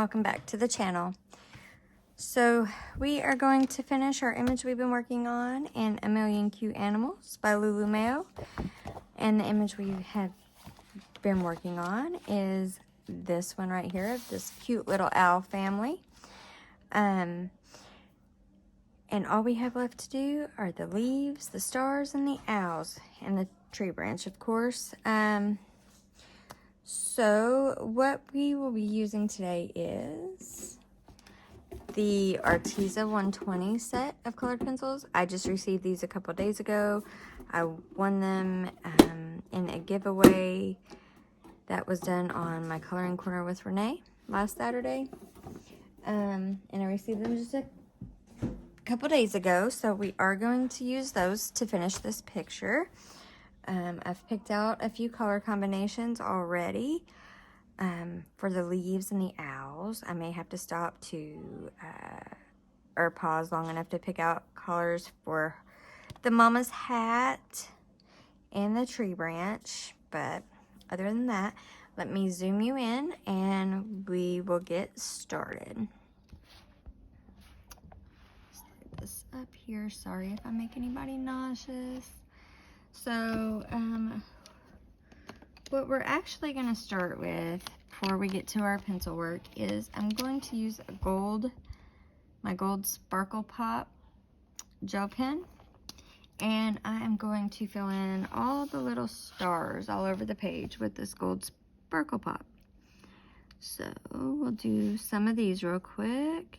welcome back to the channel. So we are going to finish our image we've been working on in A Million Cute Animals by Lulu Mayo. And the image we have been working on is this one right here, this cute little owl family. And all we have left to do are the leaves, the stars, and the owls, and the tree branch, of course. So what we will be using today is the Arteza 120 set of colored pencils. I just received these a couple days ago. I won them in a giveaway that was done on my Coloring Corner with Renee last Saturday. And I received them just a couple days ago, so we are going to use those to finish this picture. I've picked out a few color combinations already for the leaves and the owls. I may have to stop to or pause long enough to pick out colors for the mama's hat and the tree branch, but other than that, let me zoom you in and we will get started. This up here, sorry if I make anybody nauseous. So what we're actually going to start with before we get to our pencil work is I'm going to use my gold Sparkle Pop gel pen, and I am going to fill in all the little stars all over the page with this gold Sparkle Pop. So we'll do some of these real quick.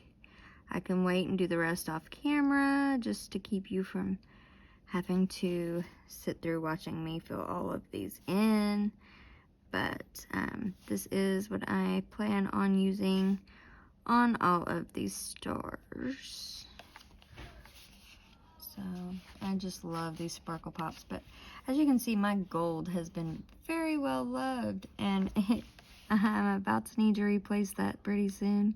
I can wait and do the rest off camera just to keep you from having to sit through watching me fill all of these in. But this is what I plan on using on all of these stars. So I just love these Sparkle Pops, but as you can see, my gold has been very well loved, and I'm about to need to replace that pretty soon.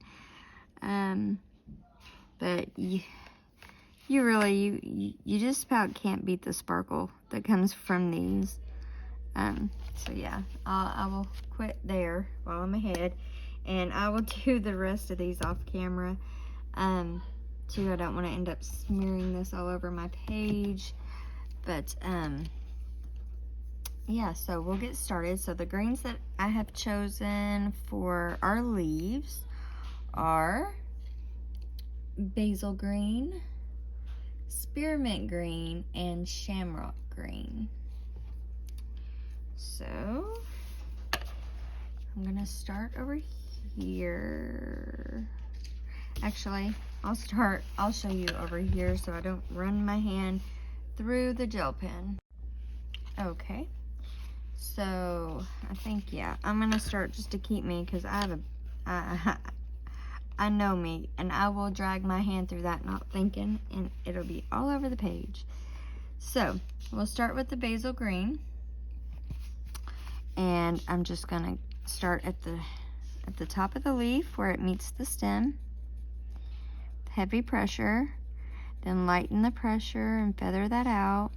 But you really, you just about can't beat the sparkle that comes from these. So yeah, I will quit there while I'm ahead, and I will do the rest of these off camera. Too, I don't want to end up smearing this all over my page, but yeah, so we'll get started. So the greens that I have chosen for our leaves are basil green, spearmint green, and shamrock green. So I'm gonna start over here. Actually, I'll show you over here so I don't run my hand through the gel pen. Okay, so I think, yeah, I'm gonna start just to keep me, because I know me, and I will drag my hand through that not thinking, and it'll be all over the page. So we'll start with the basil green, and I'm just gonna start at the top of the leaf where it meets the stem. Heavy pressure, then lighten the pressure and feather that out.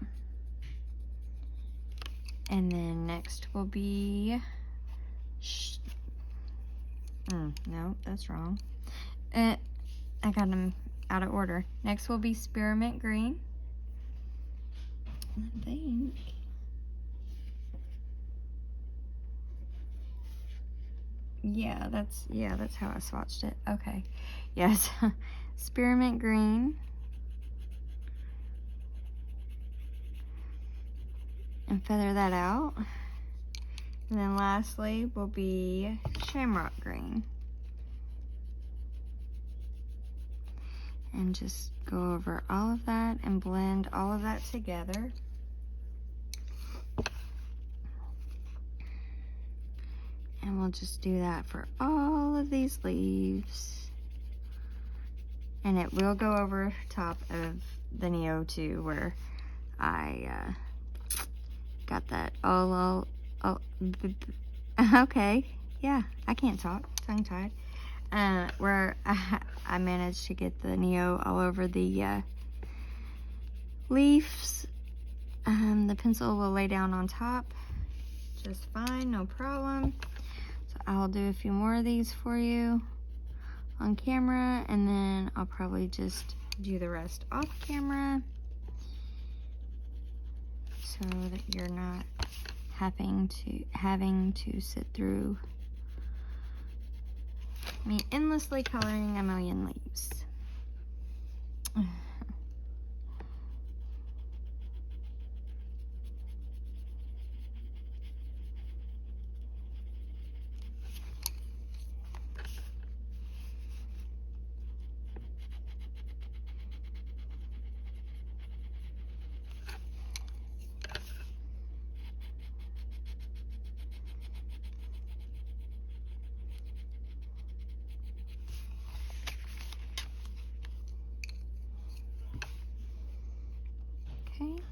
And then next will be no, that's wrong. I got them out of order. Next will be spearmint green. I think. Yeah, that's how I swatched it. Okay. Yes. Spearmint green. And feather that out. And then lastly will be shamrock green. And just go over all of that and blend all of that together. And we'll just do that for all of these leaves. And it will go over top of the Neo too, where I got that all okay, yeah, I can't talk, tongue-tied. Where I managed to get the Neo all over the leaves. The pencil will lay down on top just fine, no problem. So I'll do a few more of these for you. on camera, and then I'll probably just do the rest off camera so that you're not having to sit through me endlessly coloring a million leaves. Okay,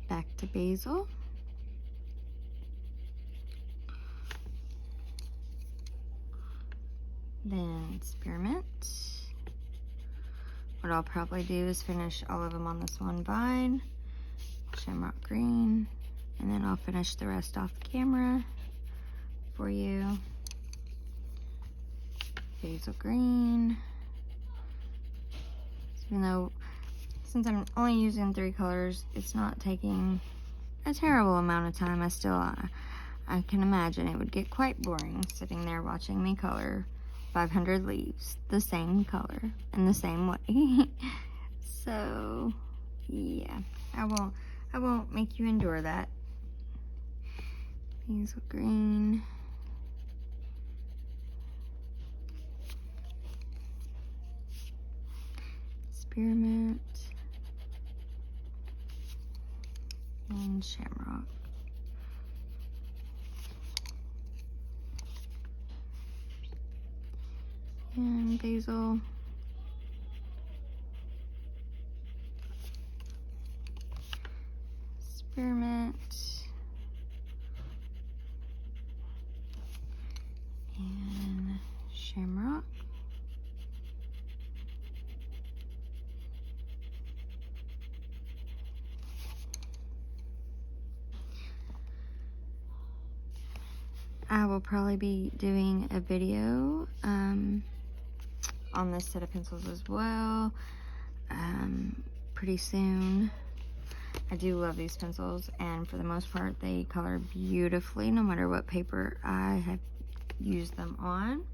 back to basil. Then spearmint. What I'll probably do is finish all of them on this one vine. Shamrock green. And then I'll finish the rest off camera for you. Basil green. Even though, since I'm only using 3 colors, it's not taking a terrible amount of time. I can imagine it would get quite boring sitting there watching me color 500 leaves the same color in the same way. So yeah, I won't make you endure that. Basil green. Spearmint. And shamrock. And basil. Spearmint. And shamrock. I will probably be doing a video on this set of pencils as well pretty soon. I do love these pencils, and for the most part they color beautifully no matter what paper I have used them on.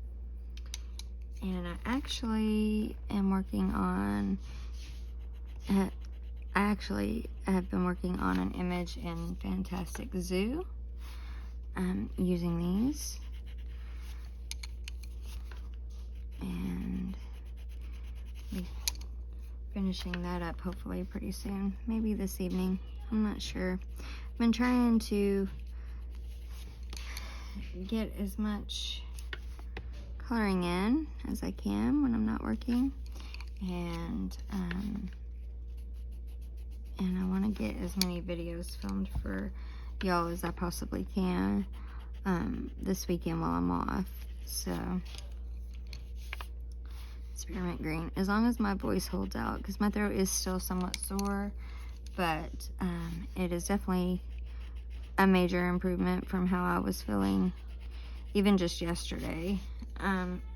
And I actually am working on I actually have been working on an image in Fantastic Zoo using these, and be finishing that up hopefully pretty soon, maybe this evening, I'm not sure. I've been trying to get as much coloring in as I can when I'm not working, and I want to get as many videos filmed for y'all as I possibly can this weekend while I'm off. So spearmint green, as long as my voice holds out, because my throat is still somewhat sore, but it is definitely a major improvement from how I was feeling even just yesterday.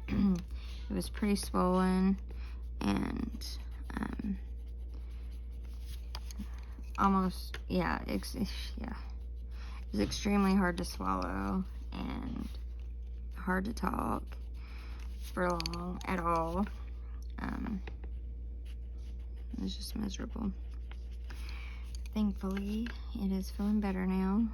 It was pretty swollen and almost, yeah, it was extremely hard to swallow and hard to talk for long at all. It was just miserable. Thankfully, it is feeling better now.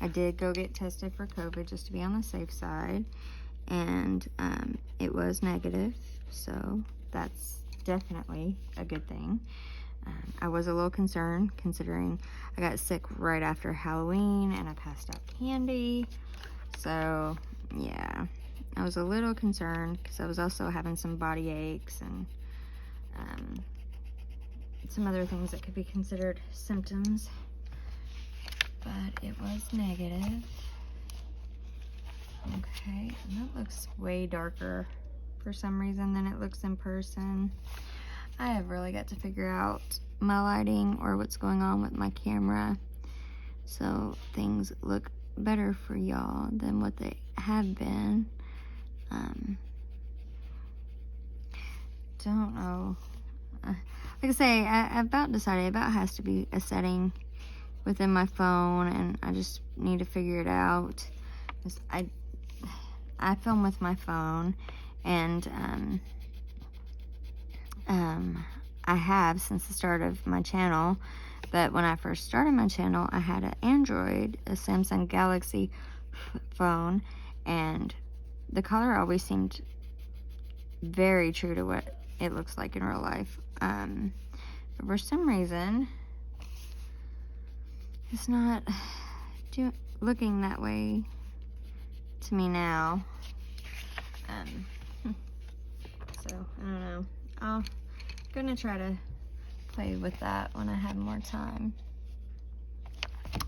I did go get tested for COVID just to be on the safe side, and it was negative, so that's definitely a good thing. I was a little concerned considering I got sick right after Halloween and I passed out candy, so yeah, I was a little concerned because I was also having some body aches and some other things that could be considered symptoms, but it was negative. Okay, and that looks way darker for some reason than it looks in person. I have really got to figure out my lighting or what's going on with my camera, so things look better for y'all than what they have been. Don't know. Like I say, I about decided about has to be a setting within my phone, and I just need to figure it out. I film with my phone, and I have since the start of my channel. But when I first started my channel, I had an Android, a Samsung Galaxy phone, and the color always seemed very true to what it looks like in real life. But for some reason, it's not looking that way to me now. So I don't know. I'm gonna try to play with that when I have more time.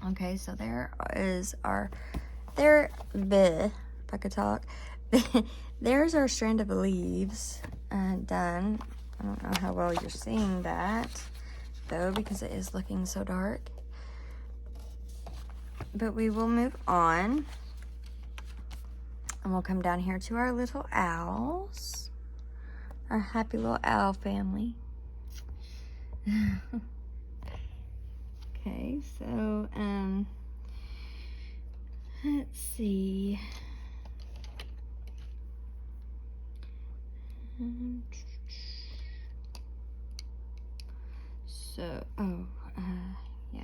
Okay, so there is our if I could talk. There's our strand of leaves done. I don't know how well you're seeing that though, because it is looking so dark. But we will move on, and we'll come down here to our little owls, our happy little owl family. Okay, so let's see. So, yeah.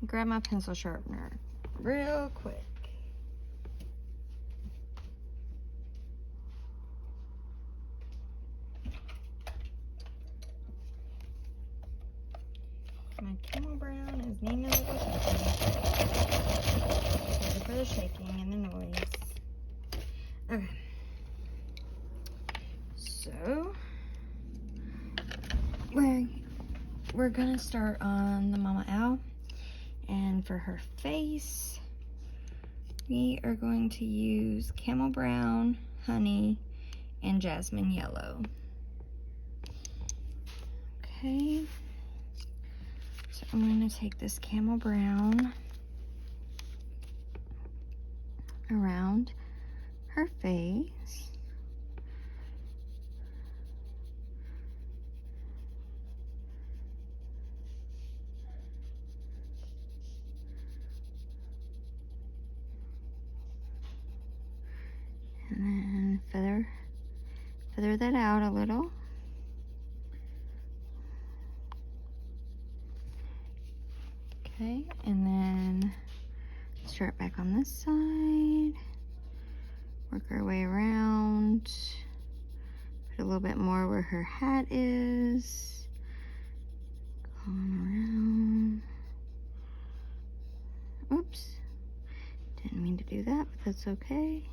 Grab my pencil sharpener real quick. My Camel Brown is needing a little shaking. Sorry for the shaking and the noise. Okay. So, we're gonna start on the Mama Owl. And for her face, we are going to use Camel Brown, Honey, and Jasmine Yellow. Okay. So I'm going to take this Camel Brown around her face. And then feather that out a little. Okay, and then start back on this side. Work our way around. Put a little bit more where her hat is. Go on around. Oops. Didn't mean to do that, but that's okay.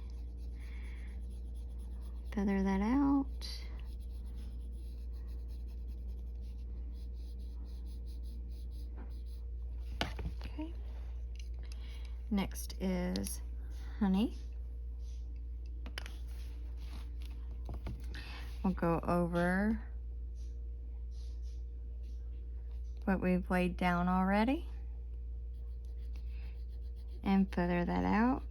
Feather that out. Okay. Next is Honey. We'll go over what we've laid down already and feather that out.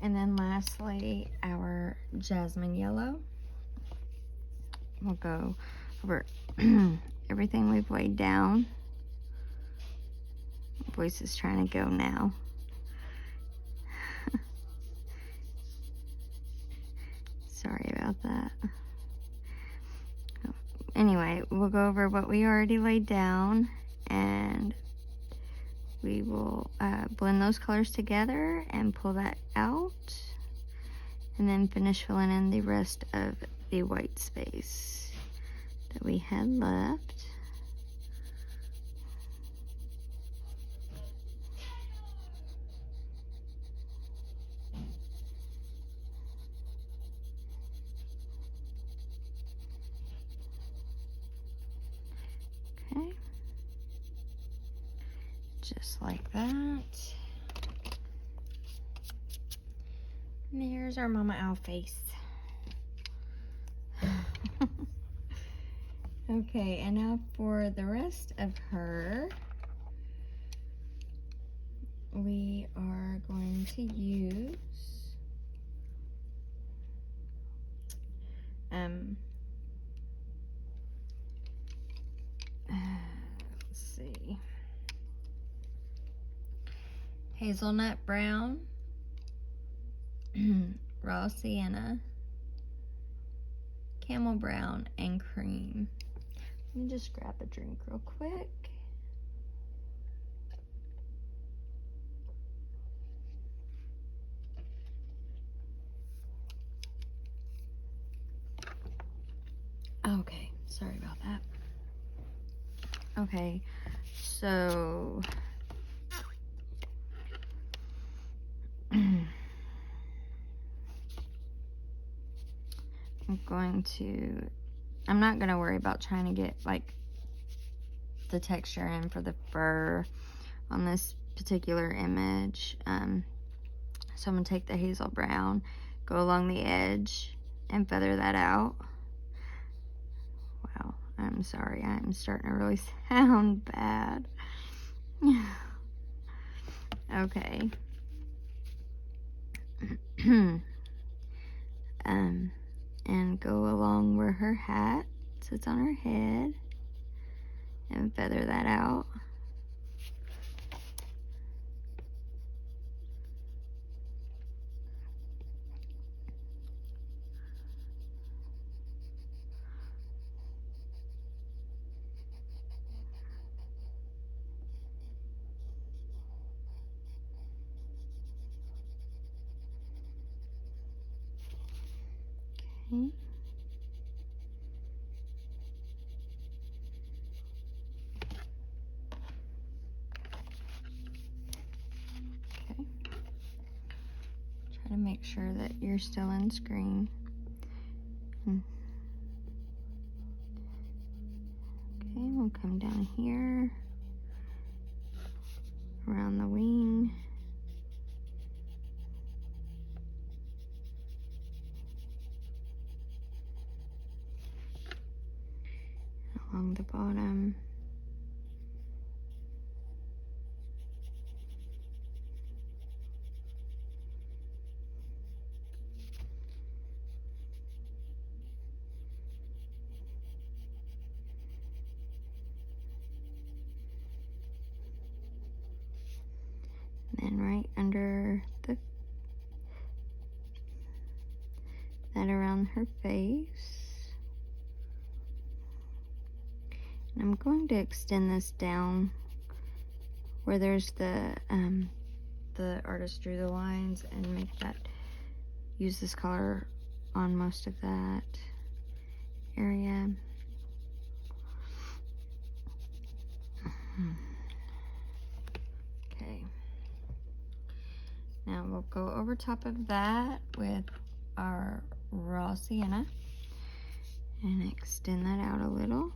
And then lastly, our Jasmine Yellow. We'll go over everything we've laid down. My voice is trying to go now. Sorry about that. Anyway, we'll go over what we already laid down, and we will blend those colors together and pull that out. And then finish filling in the rest of the white space that we had left. Okay. Just like that. And here's our Mama Owl face. Okay, and now for the rest of her, we are going to use let's see, hazelnut brown, raw sienna, camel brown, and cream. Let me just grab a drink real quick. Okay, sorry about that. Okay, so I'm not going to worry about trying to get like the texture in for the fur on this particular image. So I'm going to take the hazel brown, go along the edge, and feather that out. Wow, I'm sorry, I'm starting to really sound bad. Okay. And go along where her hat sits on her head and feather that out. Okay. Okay. Try to make sure that you're still in screen. Okay, we'll come down here, around the wing. Along the bottom. And then right under that around her face. And I'm going to extend this down where there's the artist drew the lines and make that, use this color on most of that area. Okay. Now we'll go over top of that with our raw sienna and extend that out a little.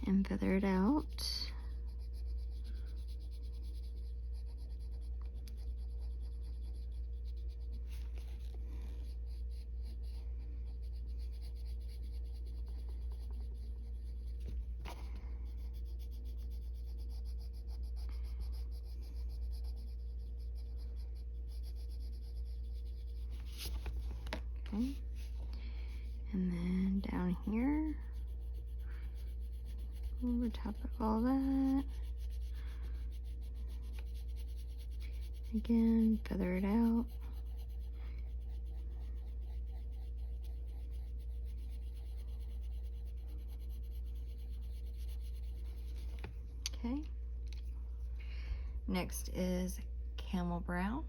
And feather it out. Okay. And then down here, over top of all that, again, feather it out. Okay. Next is Camel Brown.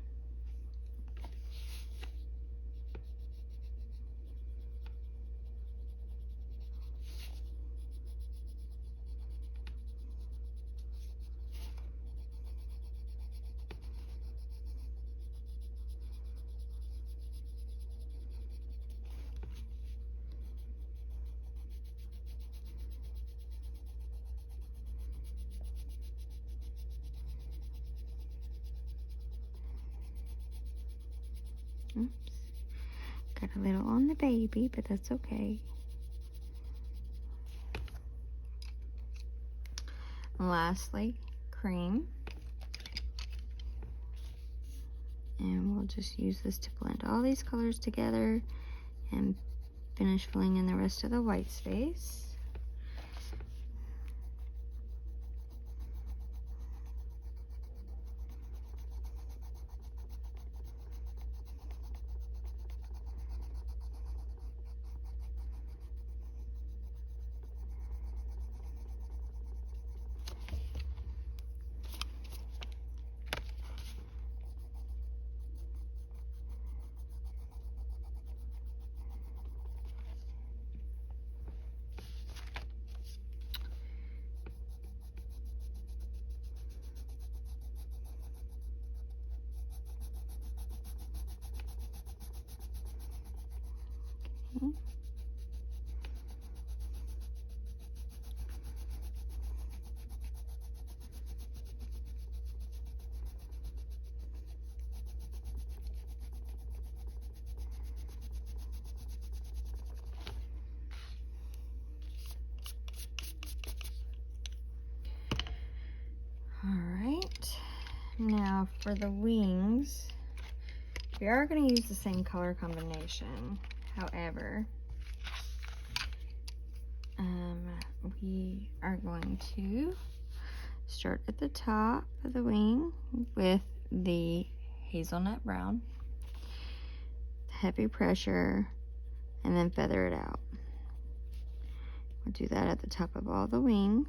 Oops. Got a little on the baby, but that's okay. And lastly, cream. And we'll just use this to blend all these colors together and finish filling in the rest of the white space. Okay. Alright, now for the wings, we are going to use the same color combination. However, we are going to start at the top of the wing with the hazelnut brown, heavy pressure, and then feather it out. We'll do that at the top of all the wings.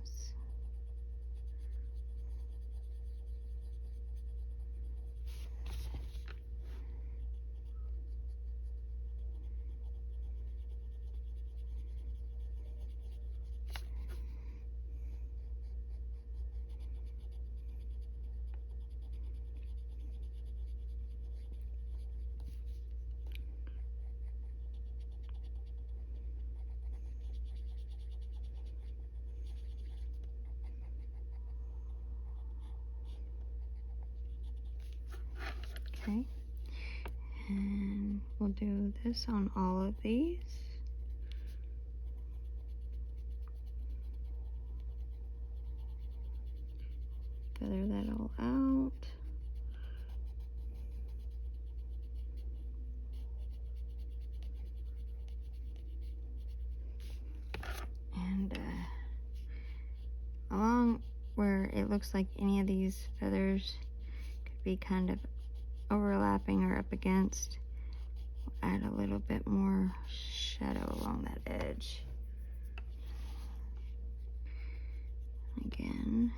Okay, and we'll do this on all of these. Feather that all out. And along where it looks like any of these feathers could be kind of overlapping or up against, we'll add a little bit more shadow along that edge. Again.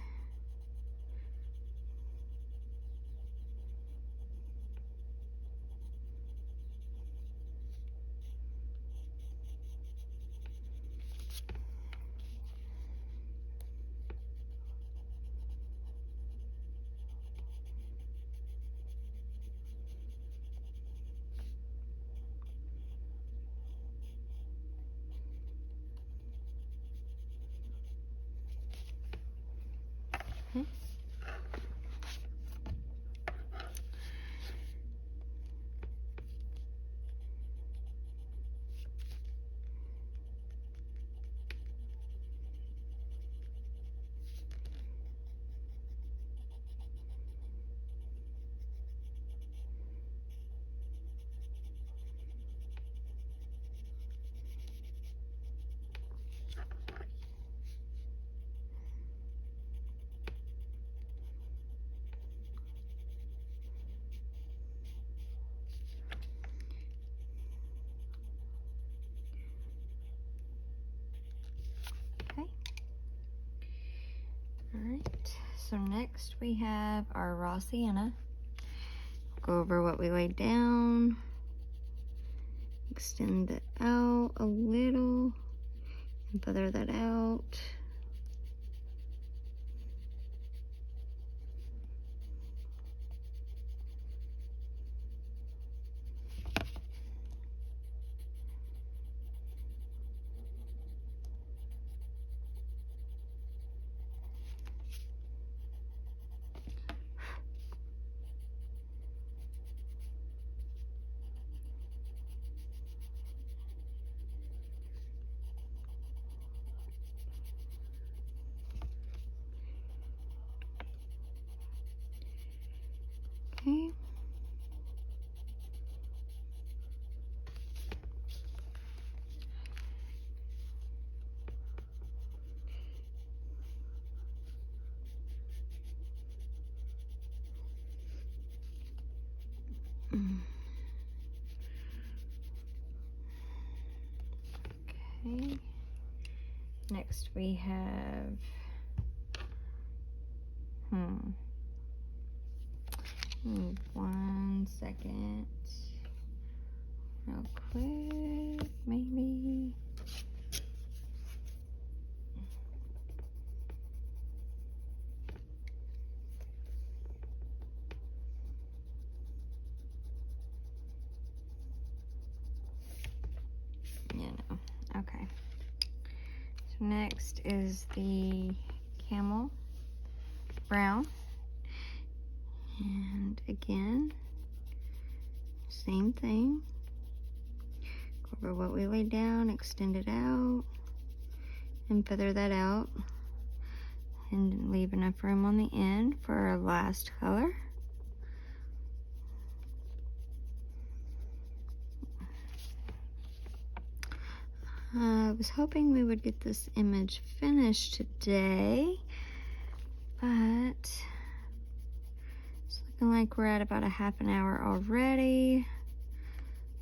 Okay. Alright, so next we have our raw sienna. Go over what we laid down. Extend it out a little and feather that out. Okay. Okay. Next we have one second. Real quick, maybe. Okay. So next is the Camel Brown. And again, same thing. Go over what we laid down, extend it out, and feather that out. And leave enough room on the end for our last color. I was hoping we would get this image finished today, but it's looking like we're at about a half an hour already.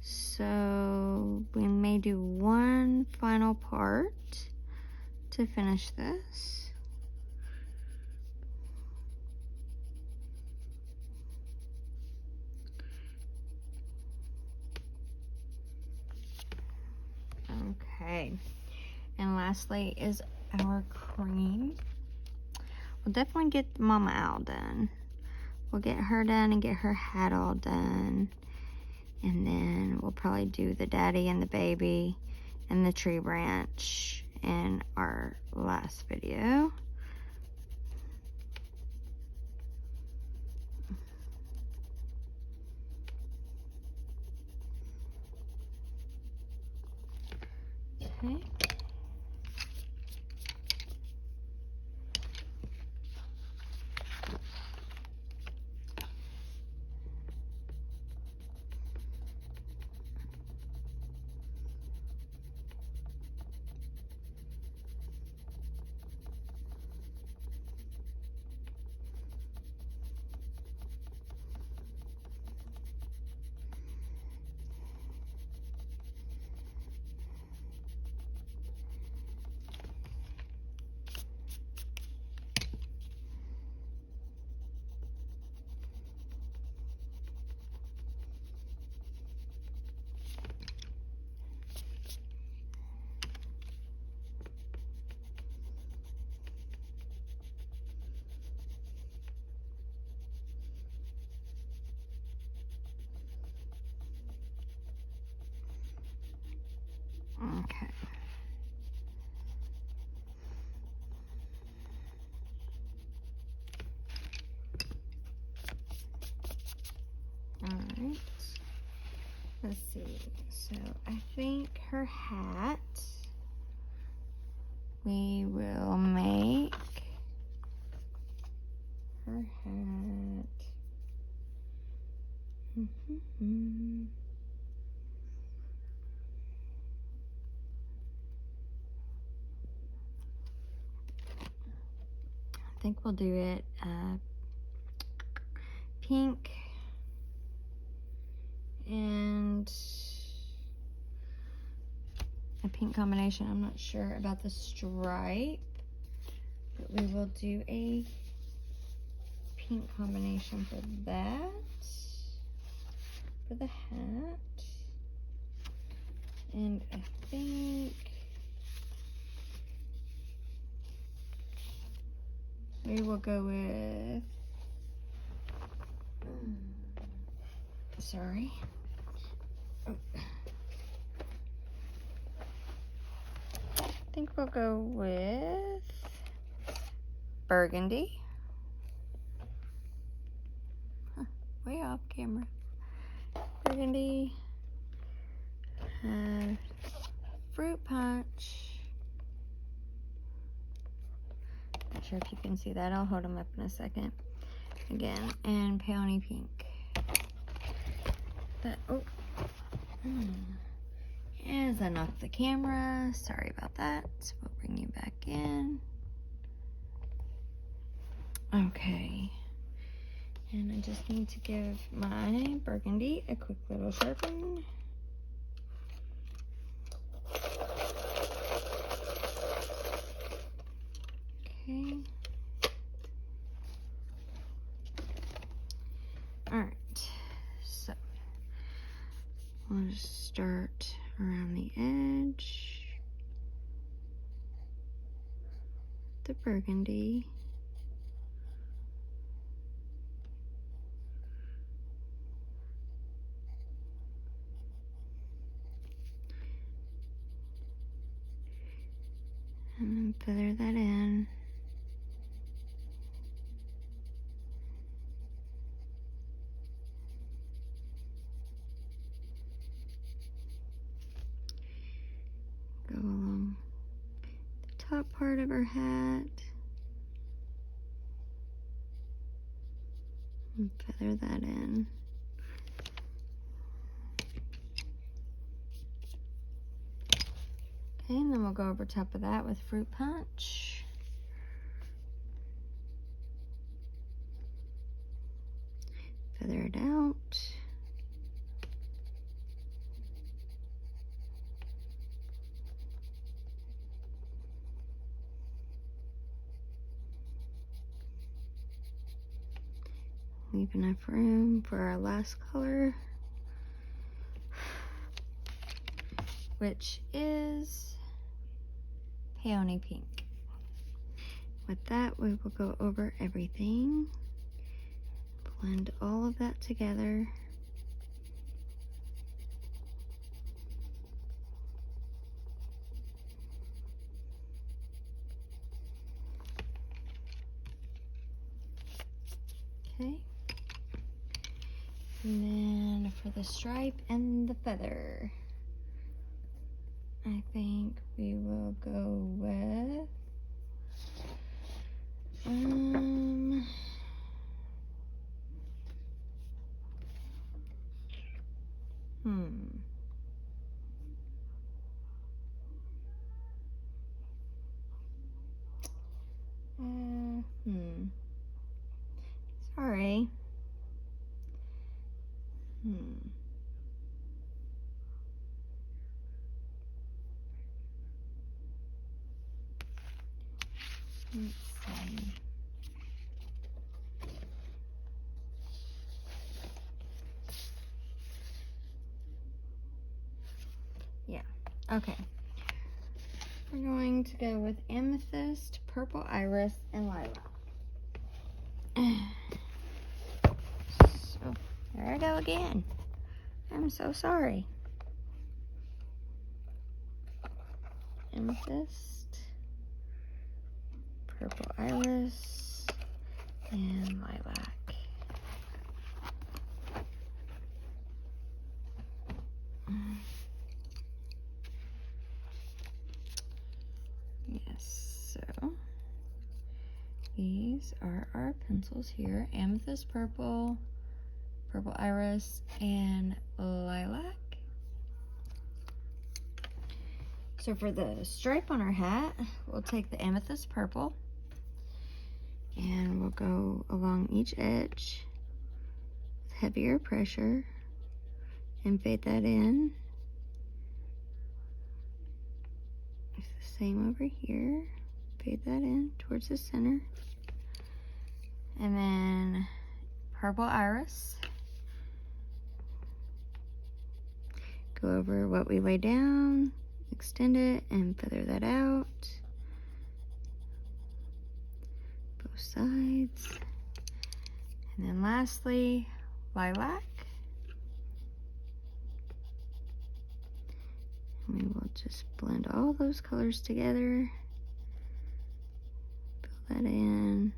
So we may do one final part to finish this. Okay, and lastly is our cream. We'll definitely get Mama Owl done. We'll get her done and get her hat all done. And then we'll probably do the daddy and the baby and the tree branch in our last video. Okay. Okay. All right. Let's see. So I think her hat, we will make her hat. I think we'll do it pink and a pink combination. I'm not sure about the stripe, but we will do a pink combination for that. for the hat. And I think we will go with, sorry. Oh. I think we'll go with burgundy. Huh, way off camera. Burgundy. Fruit punch. Not sure if you can see that. I'll hold them up in a second. Again, and peony pink. But, oh. As I knocked the camera, sorry about that. We'll bring you back in. Okay. And I just need to give my burgundy a quick little sharpen. Okay. Alright. So, we'll just start around the edge. The burgundy. And then feather that in. Go along the top part of her hat. And feather that in. Okay, and then we'll go over top of that with fruit punch. Feather it out. Leave enough room for our last color, which is peony pink. With that, we will go over everything, blend all of that together. Okay. And then for the stripe and the feather, I think we will go with sorry. Let's see. Yeah, okay. We're going to go with amethyst, purple iris, and lilac. So, there I go again. I'm so sorry. Amethyst, purple iris, and lilac. Yes, so these are our pencils here. Amethyst purple, purple iris, and lilac. So for the stripe on our hat, we'll take the amethyst purple and we'll go along each edge with heavier pressure and fade that in. It's the same over here. Fade that in towards the center. And then purple iris. go over what we lay down, extend it, and feather that out. Both sides. And then lastly, lilac. And we will just blend all those colors together. Fill that in.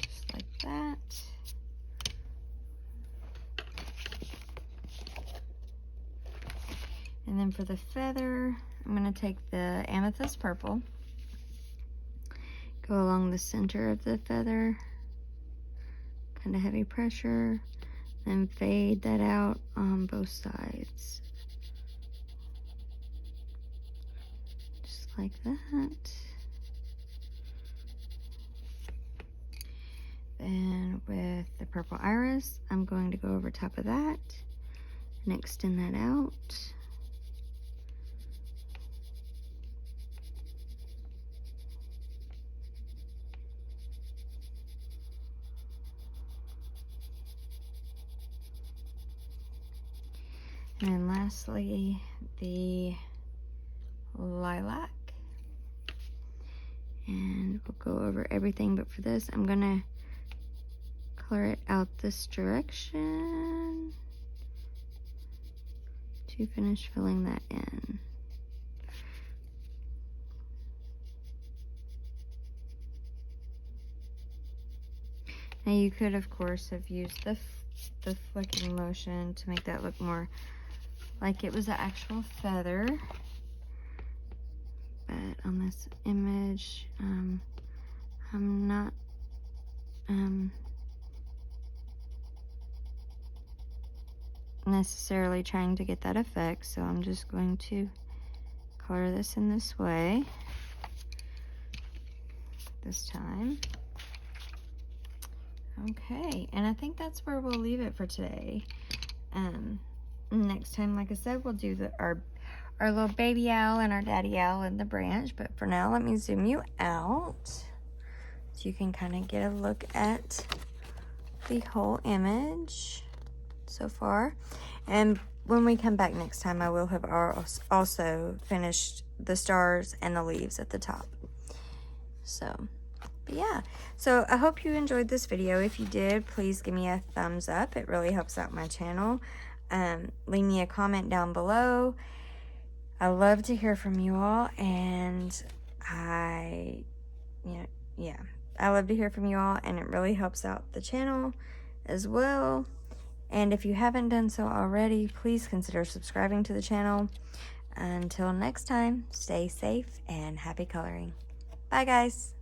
Just like that. And then for the feather, I'm going to take the amethyst purple, go along the center of the feather, kind of heavy pressure, then fade that out on both sides. Just like that. Then with the purple iris, I'm going to go over top of that and extend that out. And then lastly, the lilac. And we'll go over everything, but for this, I'm gonna color it out this direction to finish filling that in. Now you could, of course, have used the flicking motion to make that look more like it was an actual feather, but on this image, I'm not necessarily trying to get that effect, so I'm just going to color this in this way this time. Okay, and I think that's where we'll leave it for today. Next time, like I said, we'll do our little baby owl and our daddy owl in the branch, but for now, let me zoom you out so you can kind of get a look at the whole image so far. And when we come back next time, I will have also finished the stars and the leaves at the top. So, but yeah, so I hope you enjoyed this video. If you did, please give me a thumbs up. It really helps out my channel. Leave me a comment down below. I love to hear from you all, and I love to hear from you all, and it really helps out the channel as well. And if you haven't done so already, please consider subscribing to the channel. Until next time, stay safe and happy coloring. Bye, guys.